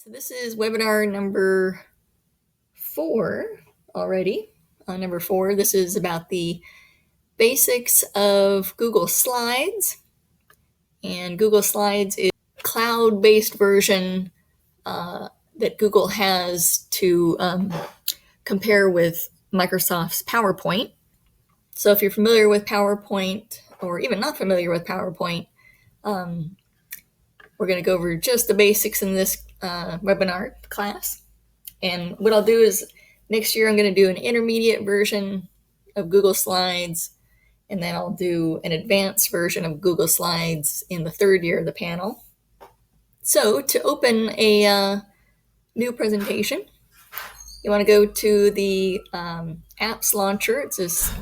So this is webinar number 4 already. Number 4, this is about the basics of Google Slides. And Google Slides is a cloud-based version that Google has to compare with Microsoft's PowerPoint. So if you're familiar with PowerPoint, or even not familiar with PowerPoint, we're going to go over just the basics in this webinar class. And what I'll do is next year I'm going to do an intermediate version of Google Slides, and then I'll do an advanced version of Google Slides in the third year of the panel. So to open a new presentation, you want to go to the apps launcher. It's this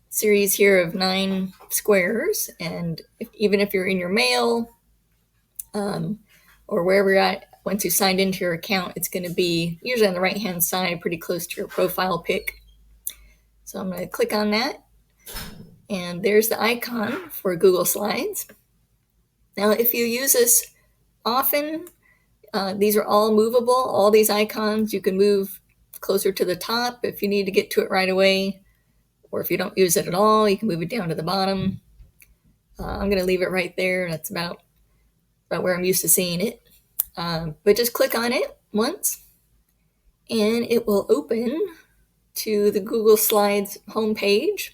series here of 9 squares, and even if you're in your mail or wherever you're at, once you signed into your account, it's going to be usually on the right-hand side, pretty close to your profile pic. So I'm going to click on that, and there's the icon for Google Slides. Now, if you use this often, these are all movable. All these icons, you can move closer to the top if you need to get to it right away, or if you don't use it at all, you can move it down to the bottom. I'm going to leave it right there. That's about where I'm used to seeing it. But just click on it once, and it will open to the Google Slides homepage.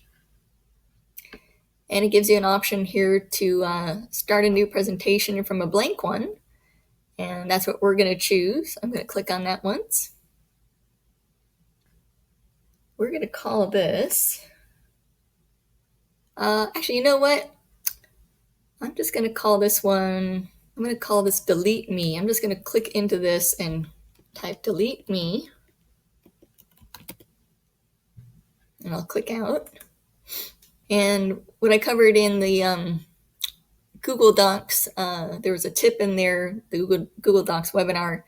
And it gives you an option here to start a new presentation from a blank one. And that's what we're going to choose. I'm going to click on that once. We're going to call this, actually, you know what? I'm just going to call this one, I'm going to call this Delete Me. I'm just going to click into this and type Delete Me. And I'll click out. And what I covered in the Google Docs, there was a tip in there, the Google Docs webinar,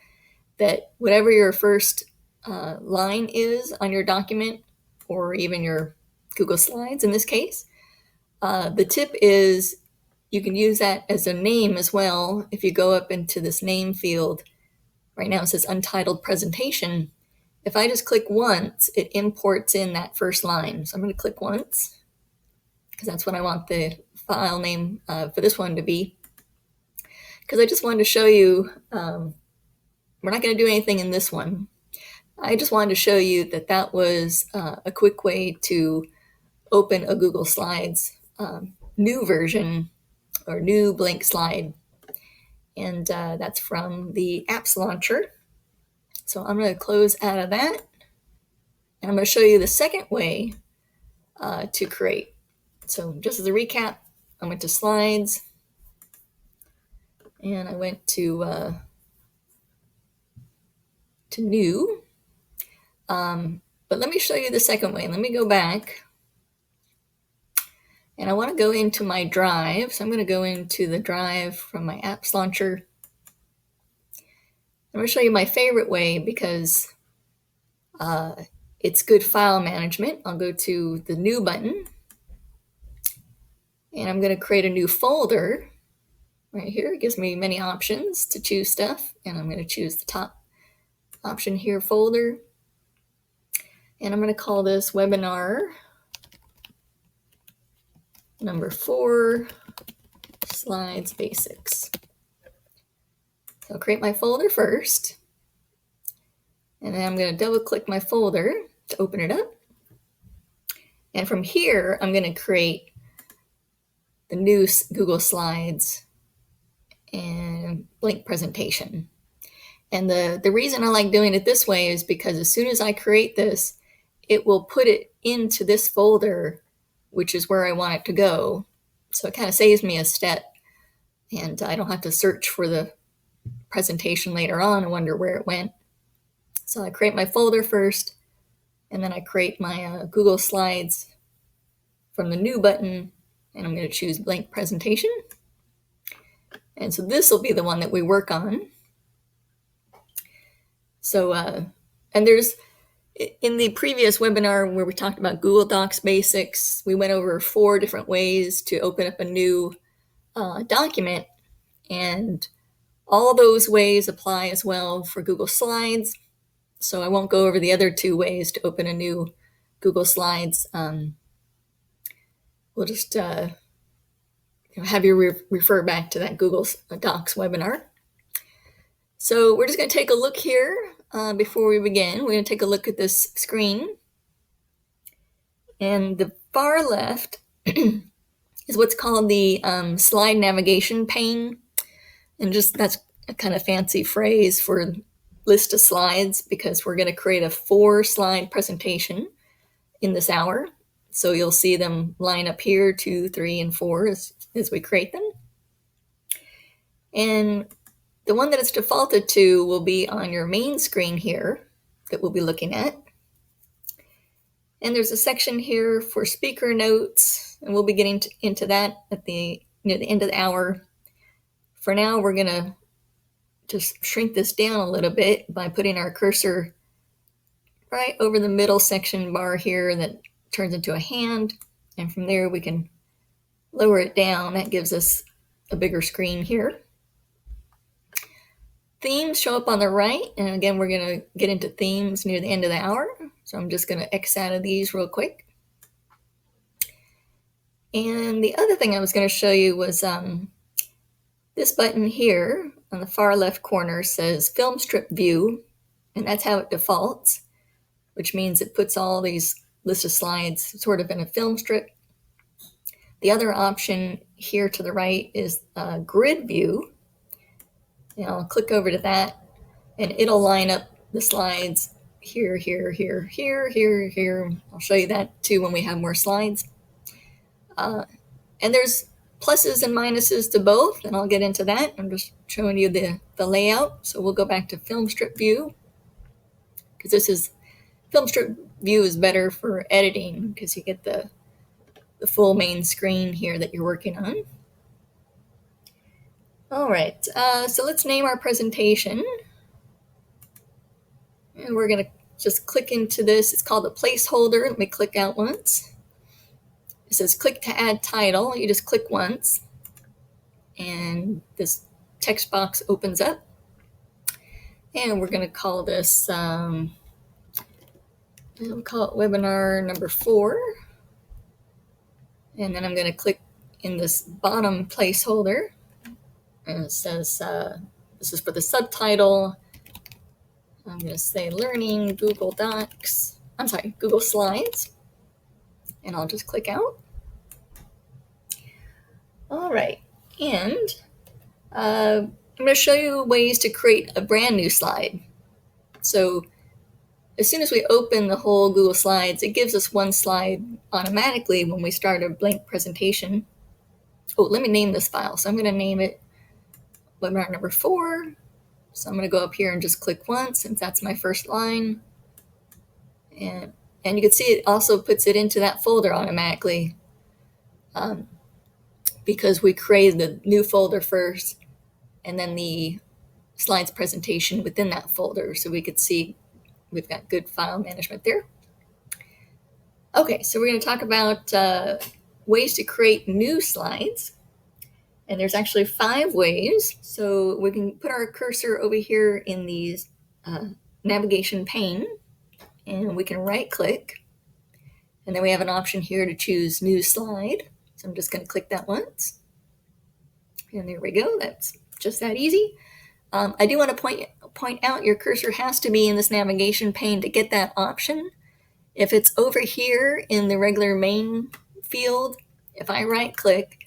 that whatever your first line is on your document, or even your Google Slides in this case, the tip is you can use that as a name as well. If you go up into this name field, right now it says Untitled Presentation. If I just click once, it imports in that first line. So I'm going to click once, because that's what I want the file name for this one to be. Because I just wanted to show you, we're not going to do anything in this one. I just wanted to show you that that was a quick way to open a Google Slides new version or new blank slide. And that's from the apps launcher. So I'm going to close out of that. And I'm going to show you the second way to create. So just as a recap, I went to Slides, and I went to New. But let me show you the second way. Let me go back. And I want to go into my drive. So I'm going to go into the drive from my apps launcher. I'm going to show you my favorite way because it's good file management. I'll go to the New button. And I'm going to create a new folder. Right here, it gives me many options to choose stuff. And I'm going to choose the top option here, folder. And I'm going to call this webinar number 4, Slides Basics. So I'll create my folder first. And then I'm going to double click my folder to open it up. And from here, I'm going to create the new Google Slides and blank presentation. And the reason I like doing it this way is because as soon as I create this, it will put it into this folder, which is where I want it to go. So it kind of saves me a step, and I don't have to search for the presentation later on and wonder where it went. So I create my folder first, and then I create my Google Slides from the New button, and I'm going to choose blank presentation. And so this will be the one that we work on. So, and there's, in the previous webinar where we talked about Google Docs basics, we went over 4 different ways to open up a new document. And All those ways apply as well for Google Slides. So I won't go over the other two ways to open a new Google Slides. We'll just have you refer back to that Google Docs webinar. So we're just going to take a look here before we begin. We're going to take a look at this screen. And the far left is what's called the slide navigation pane. And just that's a kind of fancy phrase for list of slides, because we're going to create a 4-slide presentation in this hour. So you'll see them line up here, 2, 3, and 4 as we create them. And the one that it's defaulted to will be on your main screen here that we'll be looking at. And there's a section here for speaker notes, and we'll be getting into that at near the end of the hour. For now, we're going to just shrink this down a little bit by putting our cursor right over the middle section bar here that turns into a hand. And from there, we can lower it down. That gives us a bigger screen here. Themes show up on the right. And again, we're going to get into themes near the end of the hour. So I'm just going to X out of these real quick. And the other thing I was going to show you was this button here on the far left corner says Film Strip View. And that's how it defaults, which means it puts all these list of slides sort of in a film strip. The other option here to the right is Grid View. And I'll click over to that, and it'll line up the slides here, here, here, here, here, here. I'll show you that too when we have more slides. And there's pluses and minuses to both, and I'll get into that. I'm just showing you the layout. So we'll go back to Film Strip View, because Film Strip View is better for editing, because you get the full main screen here that you're working on. All right, so let's name our presentation. And we're going to just click into this. It's called a placeholder. Let me click out once. It says click to add title. You just click once, and this text box opens up. And we're going to call this, we'll call it webinar number 4. And then I'm going to click in this bottom placeholder. And it says, this is for the subtitle. I'm going to say learning Google Docs. I'm sorry, Google Slides. And I'll just click out. All right. And I'm going to show you ways to create a brand new slide. So as soon as we open the whole Google Slides, it gives us one slide automatically when we start a blank presentation. Oh, let me name this file. So I'm going to name it webinar number 4. So I'm going to go up here and just click once, since that's my first line. And you can see it also puts it into that folder automatically, because we created the new folder first and then the slides presentation within that folder. So we could see we've got good file management there. Okay, so we're going to talk about ways to create new slides. And there's actually 5 ways. So we can put our cursor over here in the navigation pane, and we can right click. And then we have an option here to choose new slide. So I'm just going to click that once. And there we go. That's just that easy. I do want to point out your cursor has to be in this navigation pane to get that option. If it's over here in the regular main field, if I right click,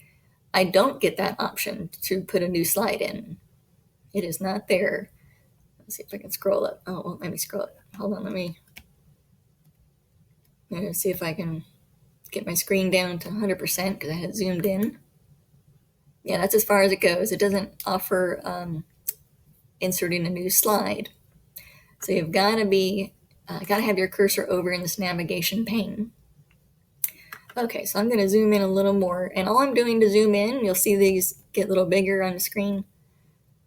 I don't get that option to put a new slide in. It is not there. Let's see if I can scroll up. Oh, well, let me scroll up. Hold on, let me see if I can get my screen down to 100% because I had zoomed in. Yeah, that's as far as it goes. It doesn't offer inserting a new slide. So you've got to have your cursor over in this navigation pane. Okay, so I'm going to zoom in a little more. And all I'm doing to zoom in, you'll see these get a little bigger on the screen.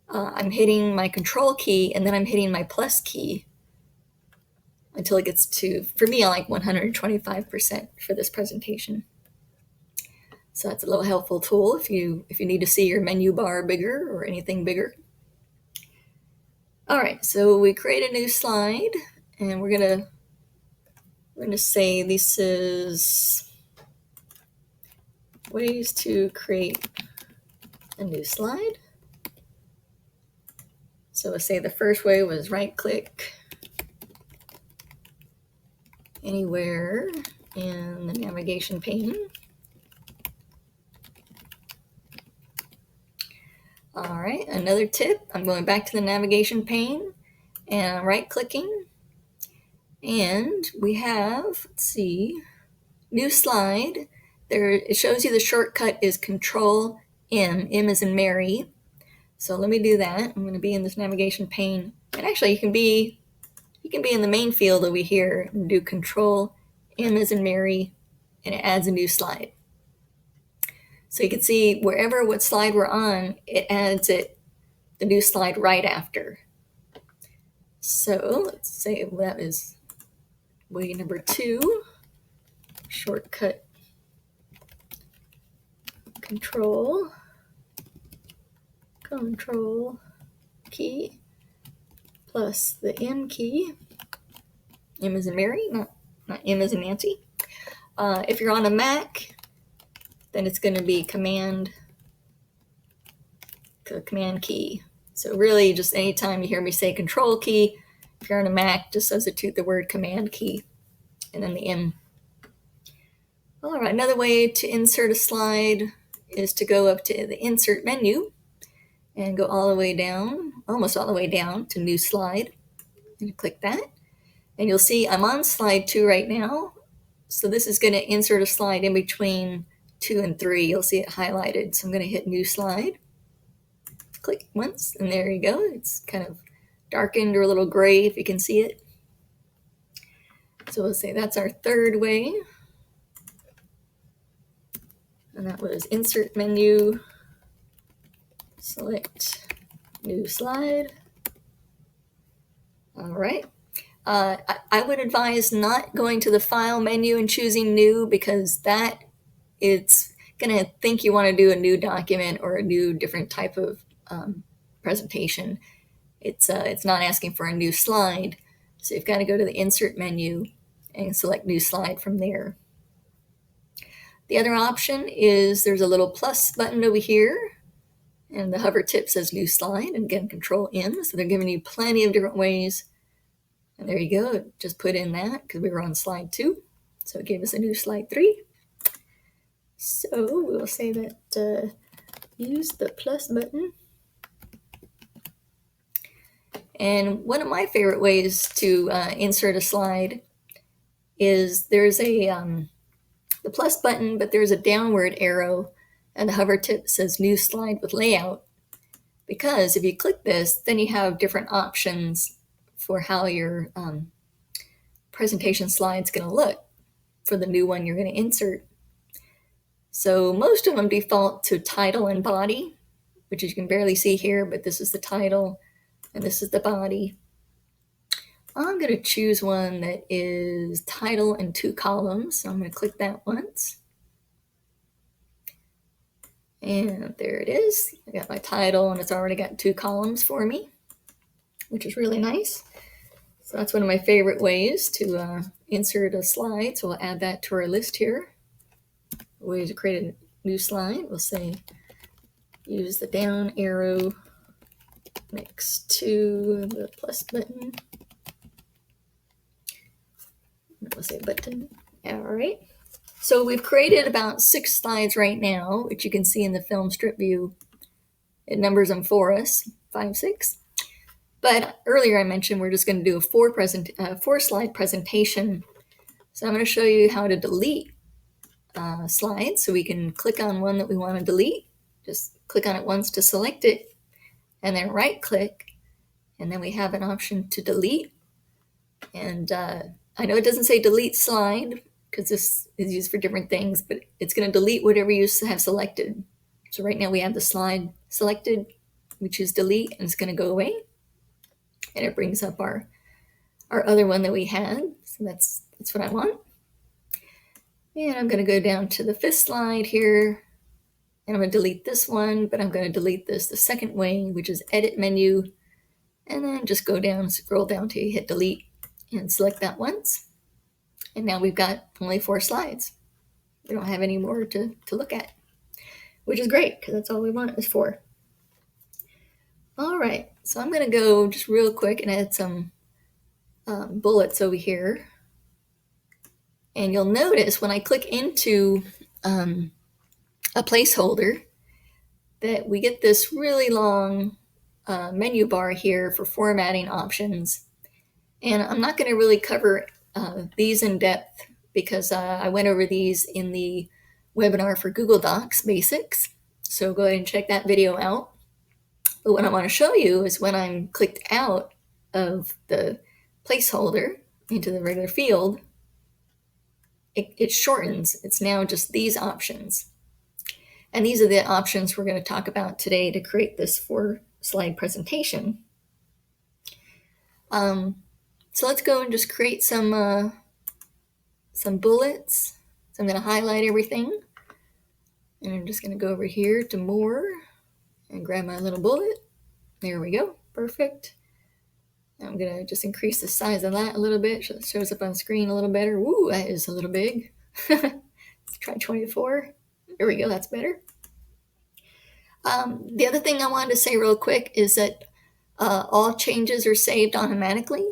I'm hitting my control key, and then I'm hitting my plus key until it gets to, for me, I like 125% for this presentation. So that's a little helpful tool if you need to see your menu bar bigger or anything bigger. All right, so we create a new slide, and we're gonna say this is ways to create a new slide. So we'll say the first way was right-click anywhere in the navigation pane. All right, another tip, I'm going back to the navigation pane and I'm right-clicking, and we have, let's see, new slide. There, it shows you the shortcut is Control M. M is in Mary. So let me do that. I'm going to be in this navigation pane, and actually you can be in the main field over here and do Control M as in Mary, and it adds a new slide. So you can see wherever what slide we're on, it adds the new slide right after. So let's say that is way number 2, shortcut Control key plus the M key. M as in Mary, not M as in Nancy. If you're on a Mac, then it's going to be command key. So really, just anytime you hear me say Control key, if you're on a Mac, just substitute the word command key and then the M. All right, another way to insert a slide is to go up to the Insert menu and go all the way down, almost all the way down to New Slide, and click that. And you'll see I'm on slide 2 right now. So this is going to insert a slide in between 2 and 3. You'll see it highlighted. So I'm going to hit New Slide. Click once, and there you go. It's kind of darkened or a little gray if you can see it. So we'll say that's our third way. And that was Insert menu, select New Slide. All right. I would advise not going to the File menu and choosing New, because that it's going to think you want to do a new document or a new different type of presentation. It's not asking for a new slide. So you've got to go to the Insert menu and select New Slide from there. The other option is there's a little plus button over here, and the hover tip says New Slide, and again, Control M. So they're giving you plenty of different ways. And there you go. Just put in that because we were on slide 2. So it gave us a new slide 3. So we'll say that use the plus button. And one of my favorite ways to insert a slide is there's the plus button, but there's a downward arrow, and the hover tip says New Slide with Layout. Because if you click this, then you have different options for how your presentation slide's going to look for the new one you're going to insert. So most of them default to title and body, which you can barely see here, but this is the title and this is the body. I'm going to choose one that is title and 2 columns. So I'm going to click that once. And there it is. I got my title, and it's already got 2 columns for me, which is really nice. So that's one of my favorite ways to insert a slide. So we'll add that to our list here. Ways to create a new slide. We'll say use the down arrow next to the plus button. We'll say button. All right. So we've created about 6 slides right now, which you can see in the film strip view. It numbers them for us, 5, 6. But earlier I mentioned we're just going to do a 4 slide presentation. So I'm going to show you how to delete slides. So we can click on one that we want to delete. Just click on it once to select it, and then right click, and then we have an option to delete. And I know it doesn't say delete slide because this is used for different things, but it's going to delete whatever you have selected. So right now we have the slide selected. We choose delete, and it's going to go away. And it brings up our other one that we had. So that's what I want. And I'm going to go down to the 5th slide here, and I'm going to delete this one, but I'm going to delete this the second way, which is edit menu, and then just go down, scroll down till you hit delete and select that once. And now we've got only 4 slides. We don't have any more to look at, which is great because that's all we want is 4. All right, so I'm going to go just real quick and add some bullets over here. And you'll notice when I click into a placeholder that we get this really long menu bar here for formatting options. And I'm not going to really cover these in depth because I went over these in the webinar for Google Docs Basics. So go ahead and check that video out. But what I want to show you is when I'm clicked out of the placeholder into the regular field, it shortens. It's now just these options. And these are the options we're going to talk about today to create this 4-slide presentation. So let's go and just create some bullets. So I'm going to highlight everything. And I'm just going to go over here to more and grab my little bullet. There we go. Perfect. I'm going to just increase the size of that a little bit so it shows up on screen a little better. Woo, that is a little big. Let's try 24. There we go. That's better. The other thing I wanted to say real quick is that all changes are saved automatically,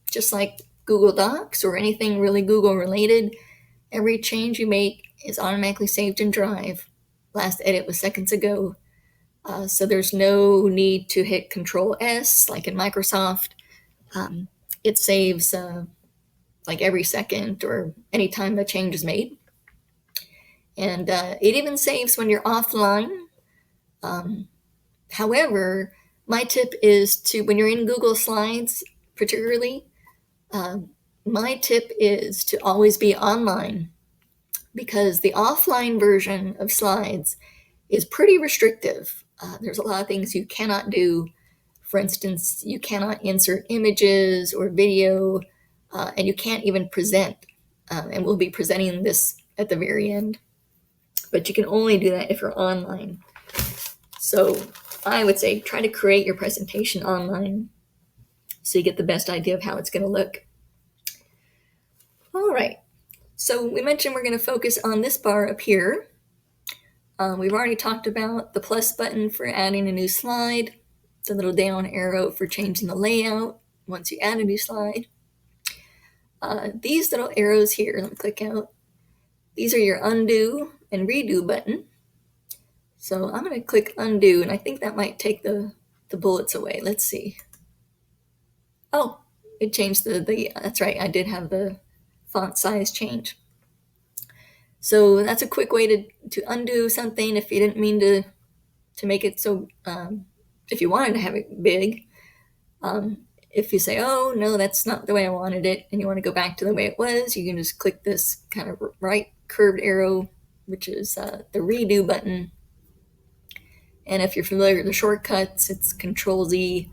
just like Google Docs or anything really Google related. Every change you make is automatically saved in Drive. Last edit was seconds ago. So there's no need to hit Control S like in Microsoft. It saves like every second or anytime a change is made. And it even saves when you're offline. However, my tip is to, when you're in Google Slides particularly, my tip is to always be online because the offline version of slides is pretty restrictive. There's a lot of things you cannot do. For instance, you cannot insert images or video, and you can't even present. And we'll be presenting this at the very end. But you can only do that if you're online. So I would say try to create your presentation online so you get the best idea of how it's going to look. All right. So we mentioned we're going to focus on this bar up here. We've already talked about the plus button for adding a new slide, the little down arrow for changing the layout once you add a new slide. These little arrows here, let me click out. These are your undo and redo button. So I'm going to click undo, and I think that might take the bullets away. Let's see. Oh, it changed that's right, I did have the font size change. So that's a quick way to undo something if you didn't mean to make it so, if you wanted to have it big. If you say, oh, no, that's not the way I wanted it, and you want to go back to the way it was, you can just click this kind of right curved arrow, which is the redo button. And if you're familiar with the shortcuts, it's Control Z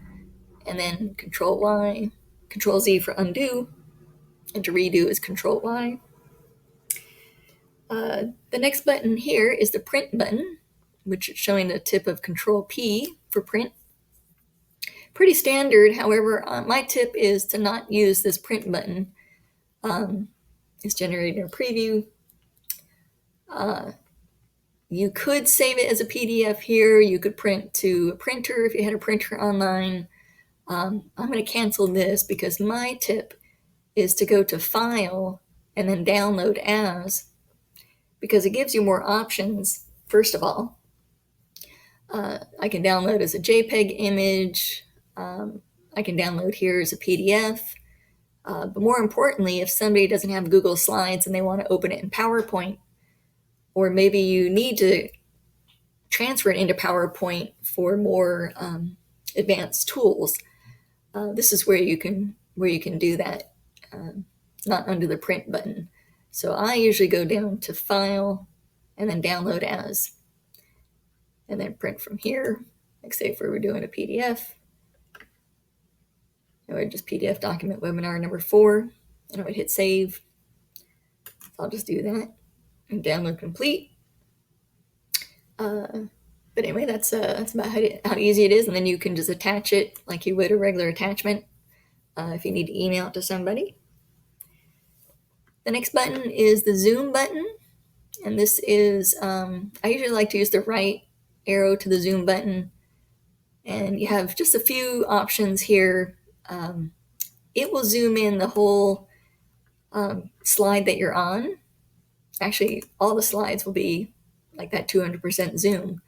and then Control Y. Control Z for undo, and to redo is Control Y. The next button here is the print button, which is showing the tip of Control P for print. Pretty standard, however, my tip is to not use this print button. It's generating a preview. You could save it as a PDF here. You could print to a printer if you had a printer online. I'm going to cancel this because my tip is to go to File and then Download As, because it gives you more options. First of all, I can download as a JPEG image. I can download here as a PDF. But more importantly, if somebody doesn't have Google Slides and they want to open it in PowerPoint, or maybe you need to transfer it into PowerPoint for more advanced tools, this is where you can do that, not under the print button. So I usually go down to File and then Download As, and then print from here. Like say if we were doing a PDF, I would just PDF document webinar number 4, and I would hit save. So I'll just do that and download complete. But anyway, that's about how easy it is, and then you can just attach it like you would a regular attachment if you need to email it to somebody. The next button is the zoom button, and this is, I usually like to use the right arrow to the zoom button, and you have just a few options here. It will zoom in the whole slide that you're on. Actually, all the slides will be like that 200% zoom.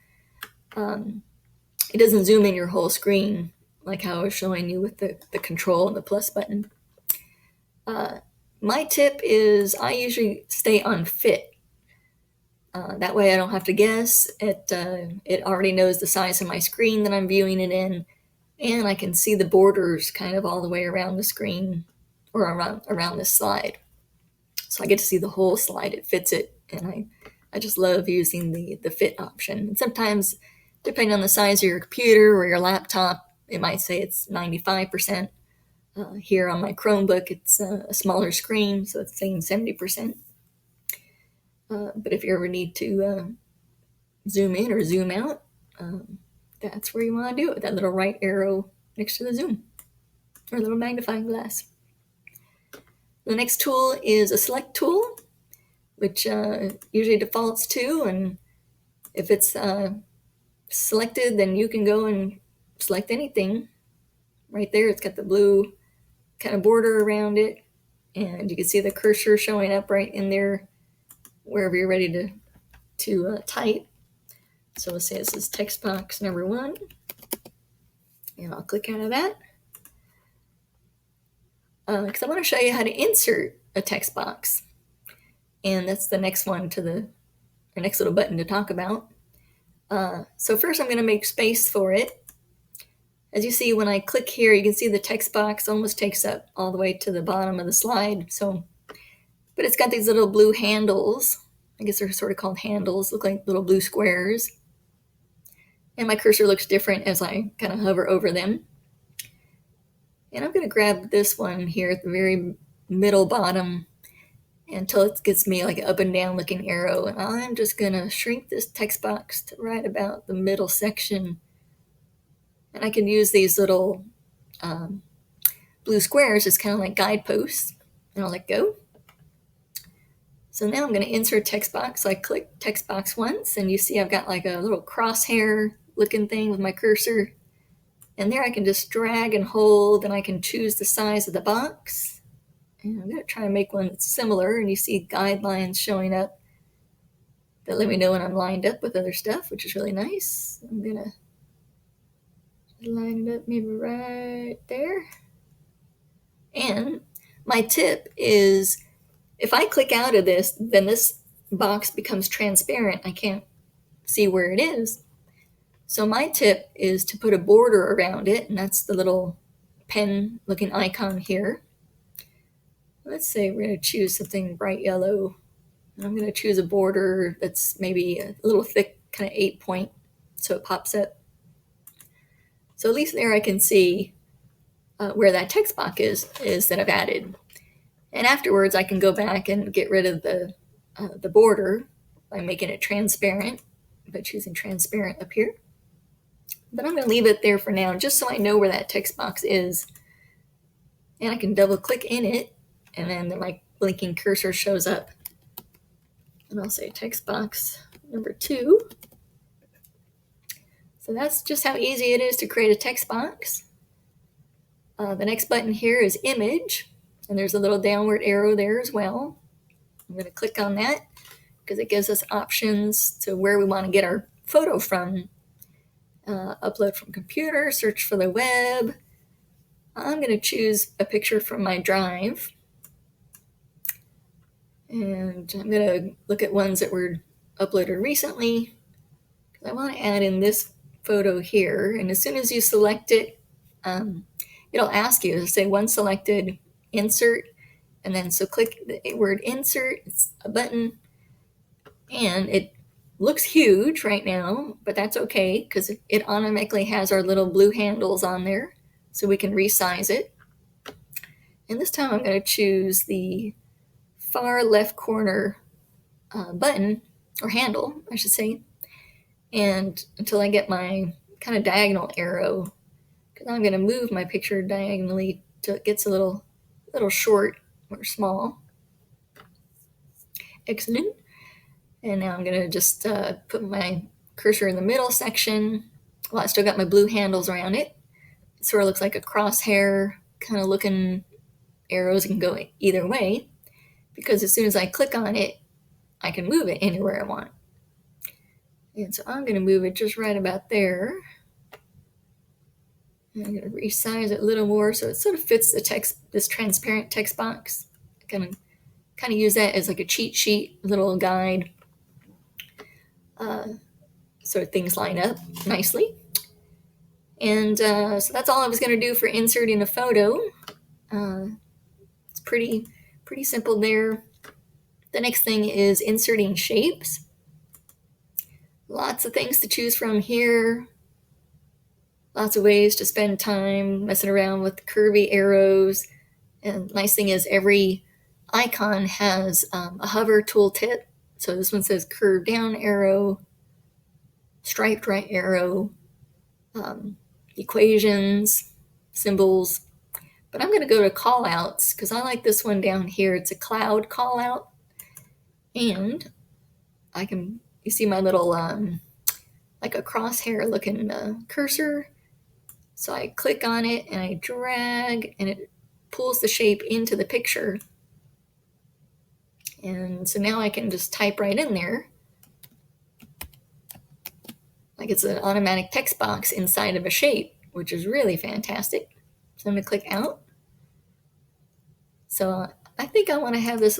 It doesn't zoom in your whole screen like how I was showing you with the control and the plus button. My tip is I usually stay on fit. That way I don't have to guess. It already knows the size of my screen that I'm viewing it in, and I can see the borders kind of all the way around the screen or around this slide. So I get to see the whole slide. It fits it, and I just love using the fit option. And sometimes, depending on the size of your computer or your laptop, it might say it's 95%. Here on my Chromebook, it's a smaller screen, so it's saying 70%. But if you ever need to zoom in or zoom out, that's where you want to do it, that little right arrow next to the zoom, or little magnifying glass. The next tool is a select tool, which usually defaults to, and if it's selected, then you can go and select anything. Right there, it's got the blue kind of border around it, and you can see the cursor showing up right in there wherever you're ready to type. So let's say this is text box number 1, and I'll click out of that because I want to show you how to insert a text box, and that's the next one to the next little button to talk about. So first I'm going to make space for it. As you see, when I click here, you can see the text box almost takes up all the way to the bottom of the slide. But it's got these little blue handles. I guess they're sort of called handles, look like little blue squares. And my cursor looks different as I kind of hover over them. And I'm going to grab this one here at the very middle bottom until it gives me like an up and down looking arrow. And I'm just going to shrink this text box to right about the middle section. And I can use these little blue squares as kind of like guideposts. And I'll let go. So now I'm going to insert text box. So I click text box once, and you see I've got like a little crosshair looking thing with my cursor. And there I can just drag and hold, and I can choose the size of the box. And I'm going to try and make one that's similar, and you see guidelines showing up that let me know when I'm lined up with other stuff, which is really nice. I'm going to line it up maybe right there. And my tip is if I click out of this, then this box becomes transparent. I can't see where it is. So my tip is to put a border around it, and that's the little pen looking icon here. Let's say we're going to choose something bright yellow. And I'm going to choose a border that's maybe a little thick, kind of 8-point, so it pops up. So at least there I can see where that text box is that I've added. And afterwards I can go back and get rid of the border by making it transparent, by choosing transparent up here. But I'm going to leave it there for now just so I know where that text box is. And I can double click in it, and then my blinking cursor shows up. And I'll say text box number 2. So that's just how easy it is to create a text box. The next button here is image, and there's a little downward arrow there as well. I'm going to click on that because it gives us options to where we want to get our photo from. Upload from computer, search for the web. I'm going to choose a picture from my drive. And I'm going to look at ones that were uploaded recently. I want to add in this photo here. And as soon as you select it, it'll ask you to say one selected, insert. And then so click the word insert. It's a button. And it looks huge right now, but that's okay because it automatically has our little blue handles on there, so we can resize it. And this time I'm going to choose the far left corner button, or handle, I should say. and until I get my kind of diagonal arrow, because I'm going to move my picture diagonally till it gets a little short or small. Excellent. And now I'm going to just put my cursor in the middle section. Well, I still got my blue handles around it. It sort of looks like a crosshair kind of looking arrows can go either way, because as soon as I click on it, I can move it anywhere I want. And so I'm going to move it just right about there. And I'm going to resize it a little more so it sort of fits the text, this transparent text box. I'm going to kind of use that as like a cheat sheet, little guide, so things line up nicely. And so that's all I was going to do for inserting a photo. It's pretty simple there. The next thing is inserting shapes. Lots of things to choose from here. Lots of ways to spend time messing around with curvy arrows. And nice thing is every icon has a hover tooltip. So this one says curved down arrow, striped right arrow, equations, symbols. But I'm going to go to callouts because I like this one down here. It's a cloud callout. And I can, you see my little like a crosshair looking cursor. So I click on it and I drag and it pulls the shape into the picture. And so now I can just type right in there. Like it's an automatic text box inside of a shape, which is really fantastic. So I'm going to click out. So I think I want to have this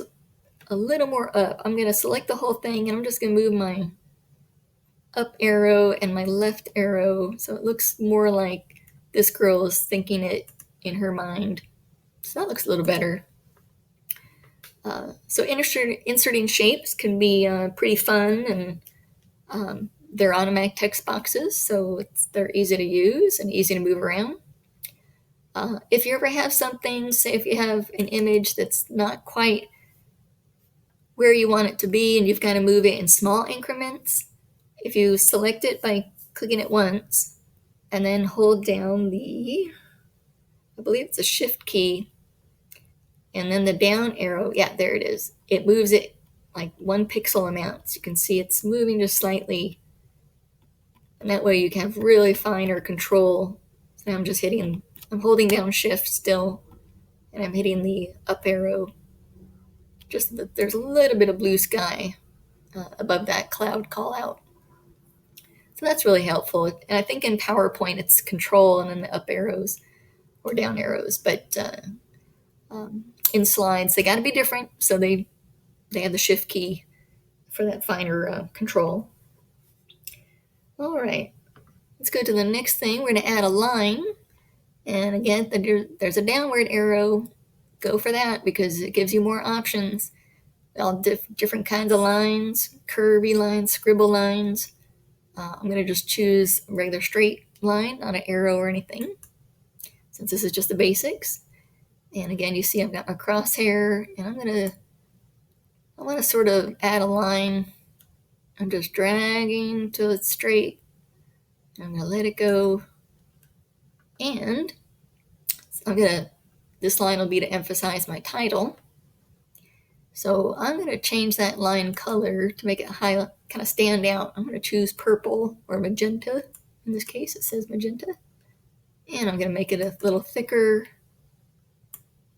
a little more up. I'm going to select the whole thing and I'm just going to move my up arrow and my left arrow so it looks more like this girl is thinking it in her mind. So that looks a little better. So inserting shapes can be pretty fun, and they're automatic text boxes, so they're easy to use and easy to move around. If you ever have something, say if you have an image that's not quite where you want it to be and you've got to move it in small increments, if you select it by clicking it once and then hold down the, I believe it's a shift key, and then the down arrow, yeah, there it is. It moves it like 1 pixel amount. So you can see it's moving just slightly. And that way you can have really finer control. So now I'm holding down shift still, and I'm hitting the up arrow. Just that there's a little bit of blue sky above that cloud call out. So that's really helpful. And I think in PowerPoint it's control and then the up arrows or down arrows. But in slides, they got to be different. So they have the shift key for that finer control. All right, let's go to the next thing. We're going to add a line. And again, there's a downward arrow. Go for that because it gives you more options. All different kinds of lines, curvy lines, scribble lines. I'm going to just choose a regular straight line, not an arrow or anything, since this is just the basics. And again, you see I've got my crosshair, and I want to sort of add a line. I'm just dragging till it's straight. I'm going to let it go. And this line will be to emphasize my title. So I'm going to change that line color to make it kind of stand out. I'm going to choose purple or magenta. In this case, it says magenta. And I'm going to make it a little thicker.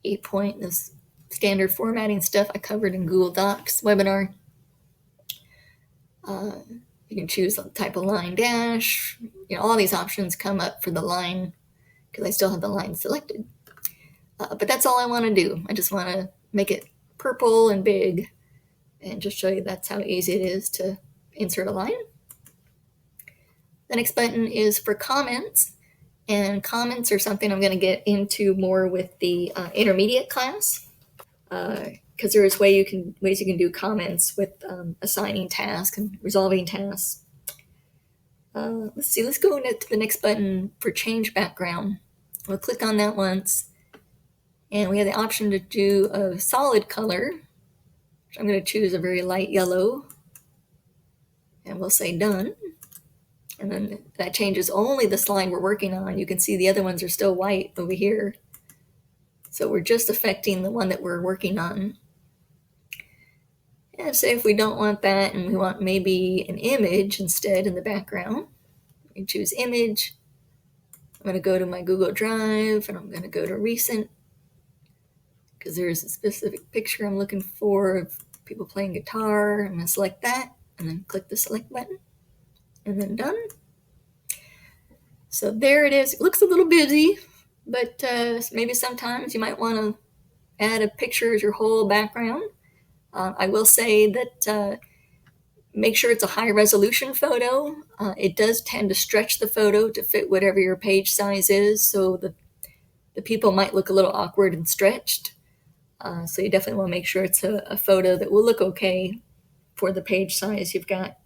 8-point, this standard formatting stuff I covered in Google Docs webinar. You can choose the type of line dash. All these options come up for the line because I still have the line selected. But that's all I want to do. I just want to make it purple and big and just show you that's how easy it is to insert a line. The next button is for comments, and comments are something I'm going to get into more with the intermediate class, because there's ways you can do comments with assigning tasks and resolving tasks. Let's go to the next button for change background. We'll click on that once, and we have the option to do a solid color, which I'm going to choose a very light yellow, and we'll say done. And then that changes only the slide we're working on. You can see the other ones are still white over here. So we're just affecting the one that we're working on. And say if we don't want that and we want maybe an image instead in the background, we choose image. I'm going to go to my Google Drive and I'm going to go to recent because there's a specific picture I'm looking for of people playing guitar. I'm going to select that and then click the select button and then done. So there it is. It looks a little busy, but maybe sometimes you might want to add a picture as your whole background. I will say that make sure it's a high resolution photo. It does tend to stretch the photo to fit whatever your page size is, so the people might look a little awkward and stretched. So you definitely want to make sure it's a photo that will look okay for the page size you've got.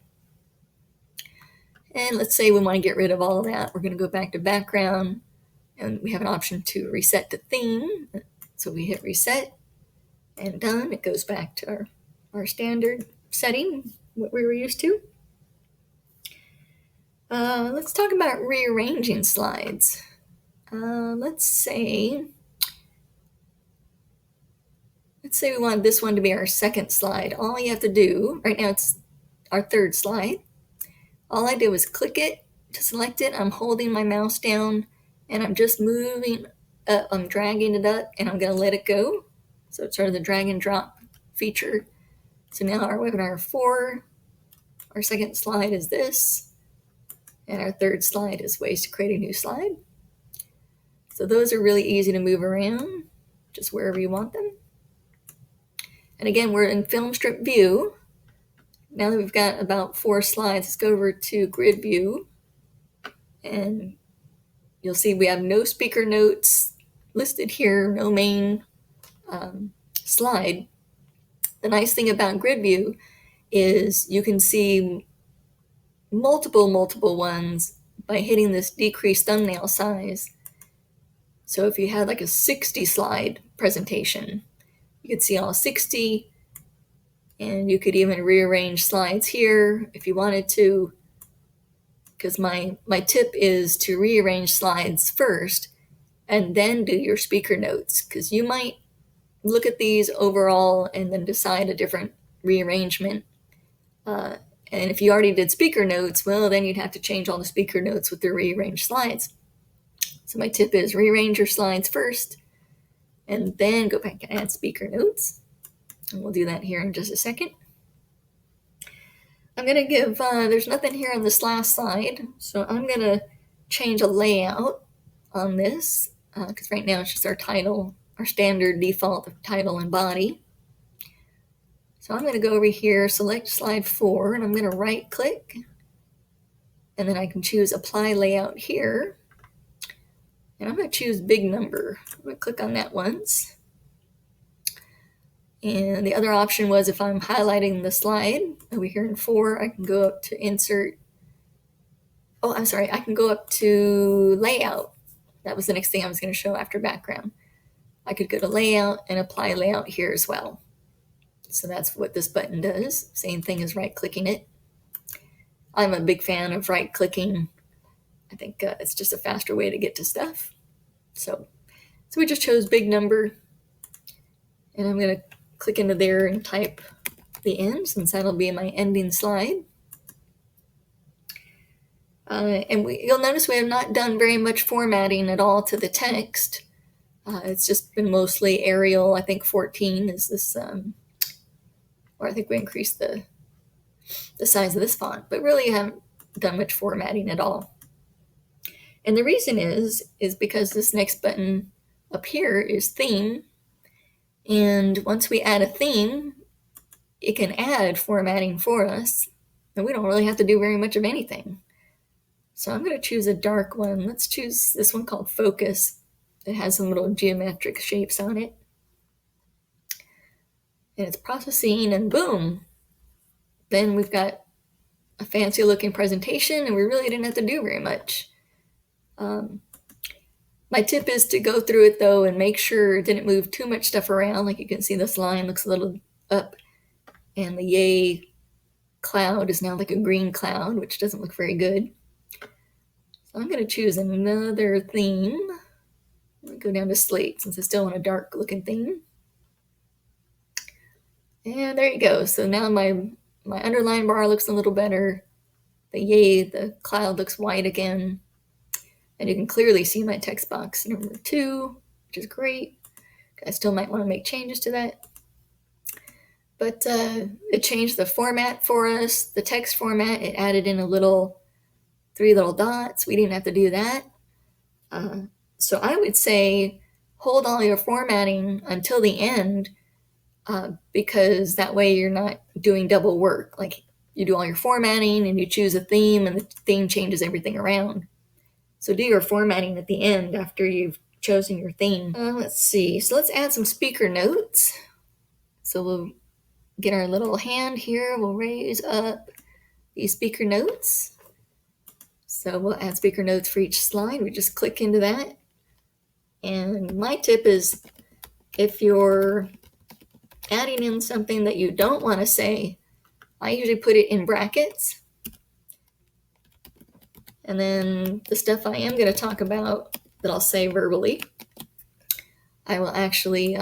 And let's say we want to get rid of all of that. We're going to go back to background, and we have an option to reset to theme. So we hit reset, and done. It goes back to our standard setting, what we were used to. Let's talk about rearranging slides. Let's say we want this one to be our second slide. All you have to do, right now it's our third slide. All I do is click it to select it. I'm holding my mouse down and I'm just moving up. I'm dragging it up and I'm going to let it go. So it's sort of the drag and drop feature. So now our webinar 4, our second slide is this, and our third slide is ways to create a new slide. So those are really easy to move around, just wherever you want them. And again, we're in film strip view. Now that we've got about 4 slides, let's go over to grid view. And you'll see we have no speaker notes listed here, no main slide. The nice thing about grid view is you can see multiple ones by hitting this decrease thumbnail size. So if you had like a 60 slide presentation, you could see all 60, and you could even rearrange slides here if you wanted to, because my tip is to rearrange slides first and then do your speaker notes, because you might look at these overall and then decide a different rearrangement. And if you already did speaker notes, well, then you'd have to change all the speaker notes with the rearranged slides. So my tip is rearrange your slides first and then go back and add speaker notes. And we'll do that here in just a second. I'm going to give, there's nothing here on this last slide, so I'm going to change a layout on this, because right now it's just our title, our standard default of title and body. So I'm going to go over here, select slide 4, and I'm going to right click, and then I can choose apply layout here. And I'm going to choose big number. I'm going to click on that once. And the other option was if I'm highlighting the slide over here in 4, I can go up to insert. Oh, I'm sorry. I can go up to layout. That was the next thing I was going to show after background. I could go to layout and apply layout here as well. So that's what this button does. Same thing as right clicking it. I'm a big fan of right clicking. I think it's just a faster way to get to stuff. So we just chose big number, and I'm going to click into there and type the end, since that'll be my ending slide. And you'll notice we have not done very much formatting at all to the text. It's just been mostly Arial. I think 14 is this, or I think we increased the size of this font, but really haven't done much formatting at all. And the reason is because this next button up here is theme. And once we add a theme, it can add formatting for us, and we don't really have to do very much of anything. So I'm going to choose a dark one. Let's choose this one called Focus. It has some little geometric shapes on it. And it's processing, and boom. Then we've got a fancy looking presentation, and we really didn't have to do very much. My tip is to go through it though and make sure it didn't move too much stuff around. Like you can see this line looks a little up, and the yay cloud is now like a green cloud, which doesn't look very good. So I'm going to choose another theme. I'm going to go down to slate since I still want a dark looking theme. And there you go. So now my underline bar looks a little better. The cloud looks white again. And you can clearly see my text box number 2, which is great. I still might want to make changes to that. But it changed the format for us, the text format. It added in 3 little dots. We didn't have to do that. So I would say hold all your formatting until the end, because that way you're not doing double work. Like you do all your formatting and you choose a theme and the theme changes everything around. So do your formatting at the end after you've chosen your theme. Let's see. So let's add some speaker notes. So we'll get our little hand here. We'll raise up these speaker notes. So we'll add speaker notes for each slide. We just click into that. And my tip is if you're adding in something that you don't want to say, I usually put it in brackets. And then the stuff I am going to talk about that I'll say verbally, I will actually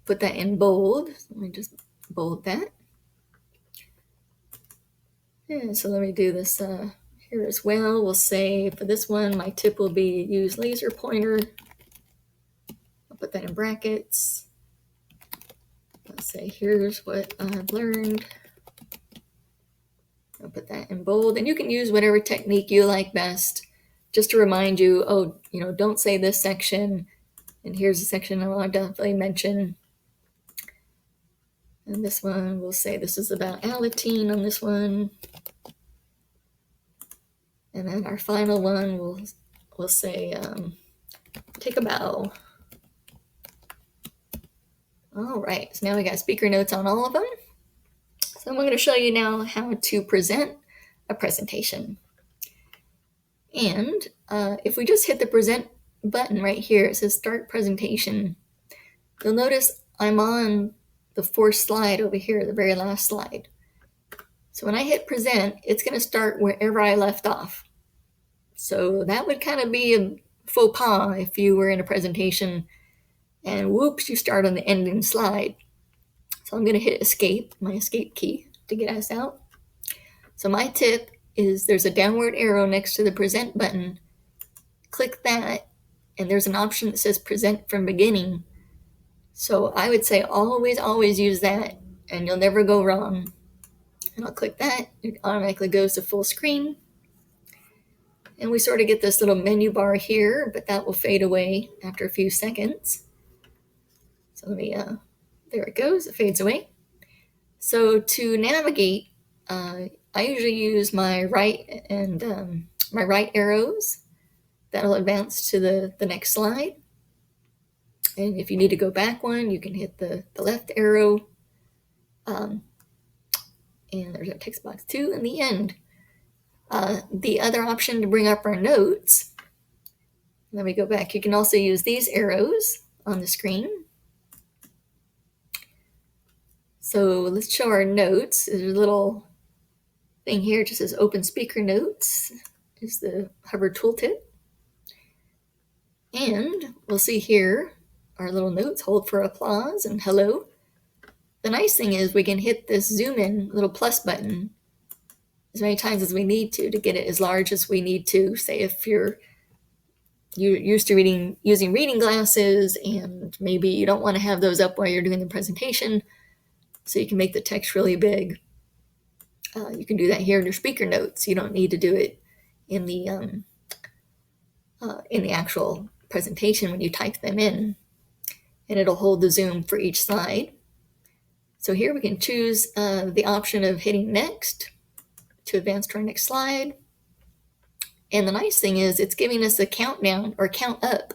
put that in bold. Let me just bold that. And so let me do this here as well. We'll say for this one, my tip will be use laser pointer. I'll put that in brackets. I'll say here's what I've learned. I'll put that in bold, and you can use whatever technique you like best, just to remind you, oh, don't say this section, and here's a section I'll definitely mention. And this one, we'll say this is about Alateen on this one. And then our final one, we'll say take a bow. All right, so now we got speaker notes on all of them. So I'm going to show you now how to present a presentation. And if we just hit the present button right here, it says start presentation. You'll notice I'm on the 4th slide over here, the very last slide. So when I hit present, it's going to start wherever I left off. So that would kind of be a faux pas if you were in a presentation and whoops, you start on the ending slide. So I'm going to hit escape, my escape key, to get us out. So my tip is there's a downward arrow next to the present button. Click that, and there's an option that says present from beginning. So I would say always use that, and you'll never go wrong. And I'll click that, it automatically goes to full screen. And we sort of get this little menu bar here, but that will fade away after a few seconds. So let me, there it goes, it fades away. So to navigate, I usually use my right and my right arrows. That'll advance to the next slide. And if you need to go back one, you can hit the left arrow. And there's our text box 2 in the end. The other option to bring up our notes, let me go back. You can also use these arrows on the screen. So let's show our notes. There's a little thing here, it just says open speaker notes, is the hover tooltip. And we'll see here our little notes, hold for applause and hello. The nice thing is we can hit this zoom in little plus button as many times as we need to get it as large as we need to. Say if you're used to using reading glasses and maybe you don't want to have those up while you're doing the presentation, so you can make the text really big. You can do that here in your speaker notes. You don't need to do it in the actual presentation when you type them in, and it'll hold the zoom for each slide. So here we can choose the option of hitting next to advance to our next slide. And the nice thing is it's giving us a countdown or count up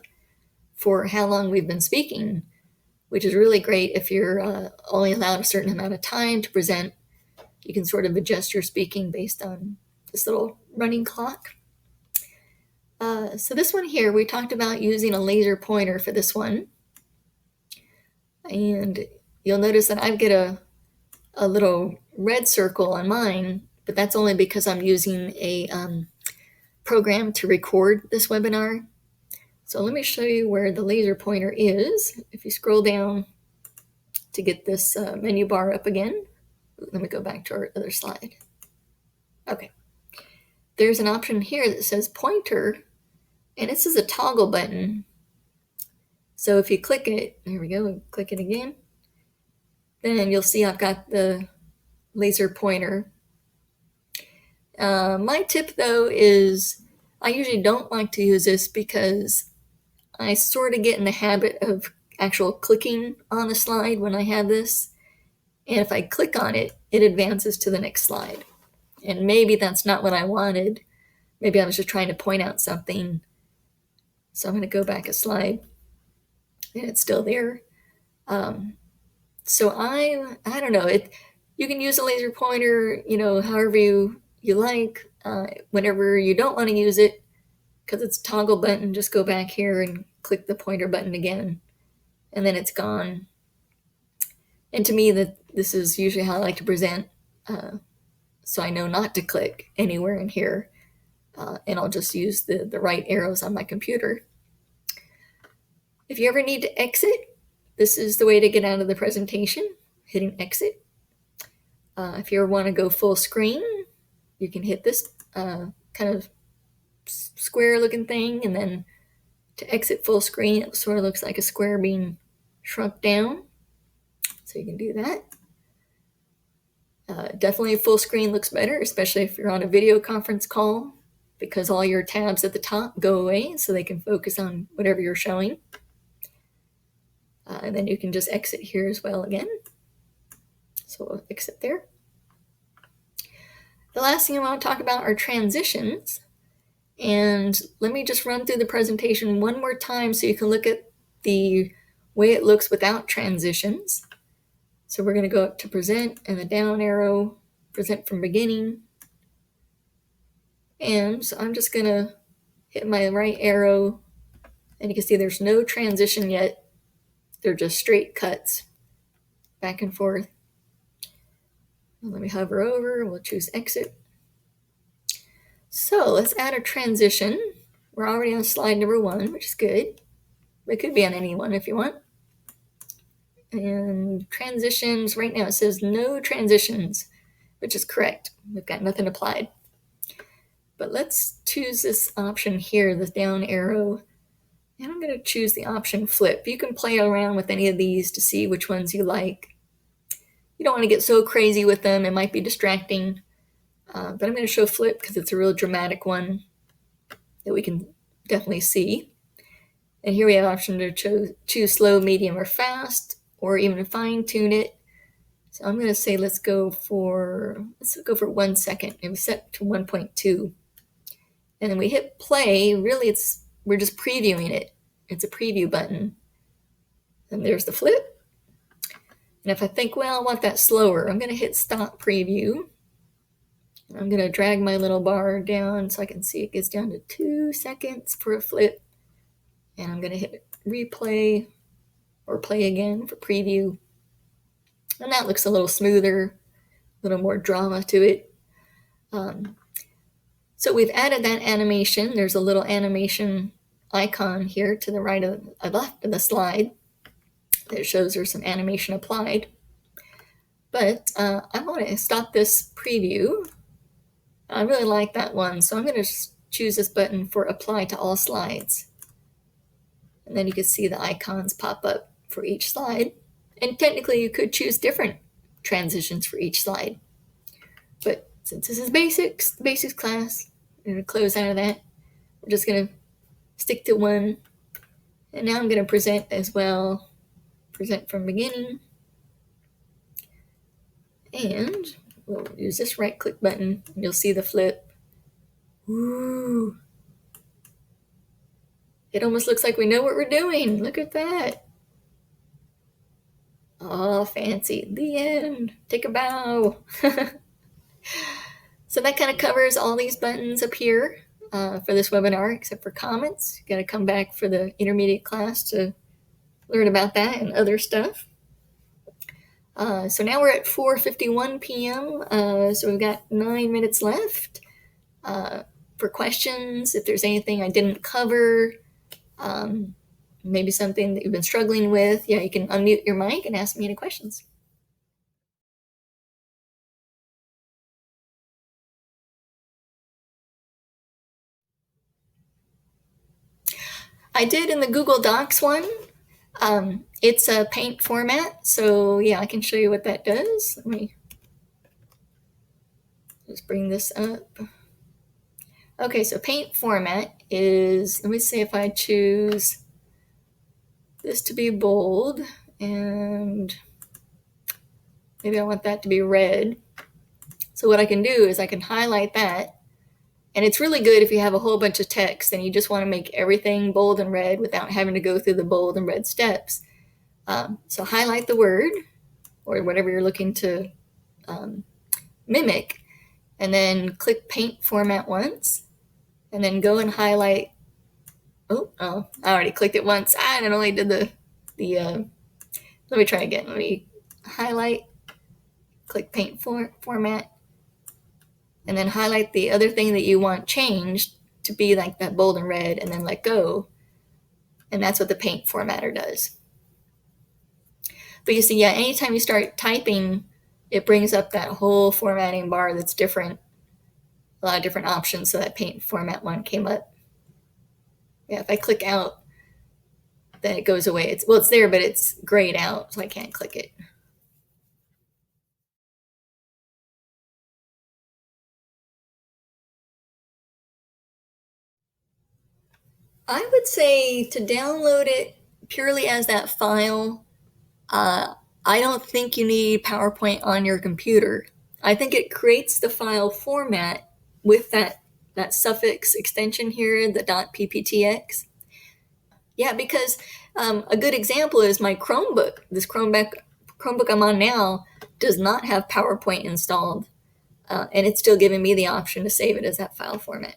for how long we've been speaking, which is really great if you're only allowed a certain amount of time to present. You can sort of adjust your speaking based on this little running clock. So this one here, we talked about using a laser pointer for this one. And you'll notice that I get a little red circle on mine, but that's only because I'm using a program to record this webinar. So let me show you where the laser pointer is. If you scroll down to get this menu bar up again, let me go back to our other slide. Okay. There's an option here that says pointer, and this is a toggle button. So if you click it, there we go, click it again, then you'll see I've got the laser pointer. My tip though is I usually don't like to use this because I sort of get in the habit of actual clicking on the slide when I have this. And if I click on it, it advances to the next slide. And maybe that's not what I wanted. Maybe I was just trying to point out something. So I'm going to go back a slide, and it's still there. So I don't know. You can use a laser pointer, however you like. Whenever you don't want to use it, because it's a toggle button, just go back here and click the pointer button again, and then it's gone. And to me, this is usually how I like to present. So I know not to click anywhere in here, and I'll just use the right arrows on my computer. If you ever need to exit, this is the way to get out of the presentation, hitting exit. If you ever want to go full screen, you can hit this kind of square looking thing, and then to exit full screen, it sort of looks like a square being shrunk down. So you can do that. Definitely full screen looks better, especially if you're on a video conference call, because all your tabs at the top go away so they can focus on whatever you're showing. And then you can just exit here as well again. So we'll exit there. The last thing I want to talk about are transitions. And let me just run through the presentation one more time so you can look at the way it looks without transitions. So we're going to go up to present and the down arrow, present from beginning. And so I'm just going to hit my right arrow, and you can see there's no transition yet. They're just straight cuts back and forth. Let me hover over, we'll choose exit. So let's add a transition. We're already on slide number 1, which is good. It could be on any one if you want. And transitions, right now it says no transitions, which is correct. We've got nothing applied. But let's choose this option here, the down arrow. And I'm going to choose the option flip. You can play around with any of these to see which ones you like. You don't want to get so crazy with them. It might be distracting. But I'm going to show flip because it's a real dramatic one that we can definitely see. And here we have an option to choose slow, medium, or fast, or even fine tune it. So I'm going to say let's go for 1 second. It was set to 1.2. And then we hit play. Really, we're just previewing it. It's a preview button. And there's the flip. And if I think, well, I want that slower, I'm going to hit stop preview. I'm going to drag my little bar down so I can see it gets down to 2 seconds for a flip. And I'm going to hit replay or play again for preview. And that looks a little smoother, a little more drama to it. So we've added that animation. There's a little animation icon here to the right of the left of the slide that shows there's some animation applied. But I want to stop this preview. I really like that one, so I'm going to choose this button for apply to all slides. And then you can see the icons pop up for each slide. And technically you could choose different transitions for each slide. But since this is the basics class, I'm going to close out of that. We're just going to stick to one. And now I'm going to present as well. Present from beginning. And we'll use this right click button and you'll see the flip. Ooh. It almost looks like we know what we're doing. Look at that. Oh, fancy. The end. Take a bow. So that kind of covers all these buttons up here for this webinar, except for comments. You got to come back for the intermediate class to learn about that and other stuff. So now we're at 4:51 p.m. So we've got 9 minutes left. for questions. If there's anything I didn't cover, maybe something that you've been struggling with, yeah, you can unmute your mic and ask me any questions. I did in the Google Docs one. It's a paint format, so yeah, I can show you what that does. Let me just bring this up. Okay, so paint format is, let me see if I choose this to be bold, and maybe I want that to be red. So what I can do is I can highlight that, and it's really good if you have a whole bunch of text and you just want to make everything bold and red without having to go through the bold and red steps. So highlight the word or whatever you're looking to mimic, and then click paint format once, and then go and highlight. I already clicked it once. And it only did the let me try again. Let me highlight, click paint format, and then highlight the other thing that you want changed to be like that bold and red, and then let go. And that's what the paint formatter does. But you see, yeah, anytime you start typing, it brings up that whole formatting bar that's different, a lot of different options. So that paint format one came up. Yeah, if I click out, then it goes away. It's there, but it's grayed out, so I can't click it. I would say to download it purely as that file. I don't think you need PowerPoint on your computer. I think it creates the file format with that suffix extension here, the .pptx. Yeah, because a good example is my Chromebook. This Chromebook I'm on now does not have PowerPoint installed, and it's still giving me the option to save it as that file format.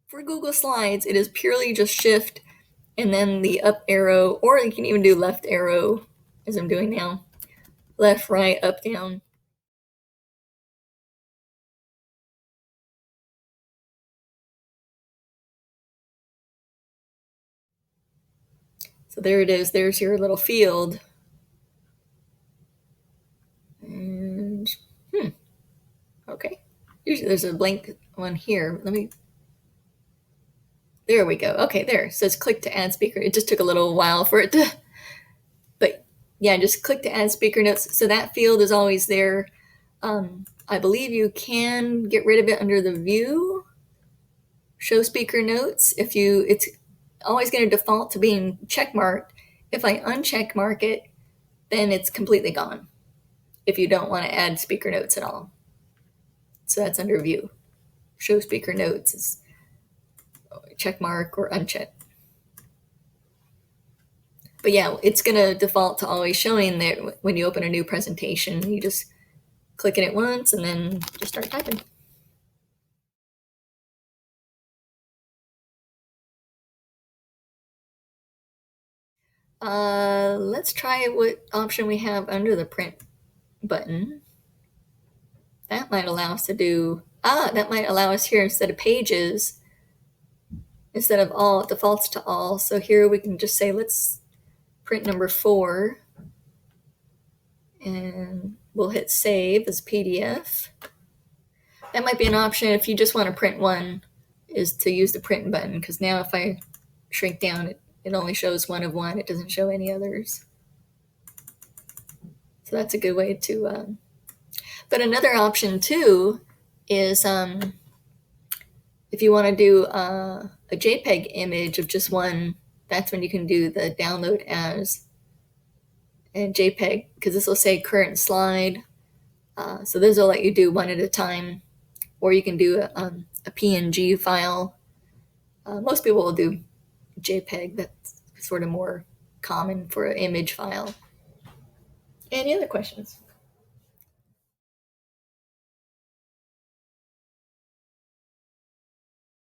For Google Slides, it is purely just Shift and then the up arrow, or you can even do left arrow, as I'm doing now. Left, right, up, down. So there it is. There's your little field. And, okay. Usually there's a blank one here. There we go. Okay, there. It says click to add speaker. It just took a little while for it to, but yeah, just click to add speaker notes. So that field is always there. I believe you can get rid of it under the view, show speaker notes. It's always going to default to being check marked. If I uncheck mark it, then it's completely gone if you don't want to add speaker notes at all. So that's under view. Show speaker notes is check mark or uncheck. But yeah, it's going to default to always showing there when you open a new presentation. You just click it once and then just start typing. Let's try what option we have under the print button. That might allow us to do, that might allow us here instead of pages, instead of all, it defaults to all. So here we can just say, let's print number 4. And we'll hit save as PDF. That might be an option if you just want to print one, is to use the print button, because now if I shrink down, it only shows one of one. It doesn't show any others. So that's a good way to, but another option too is if you want to do a JPEG image of just one, that's when you can do the download as a JPEG, because this will say current slide. So those will let you do one at a time, or you can do a PNG file. Most people will do JPEG. That's sort of more common for an image file. Any other questions?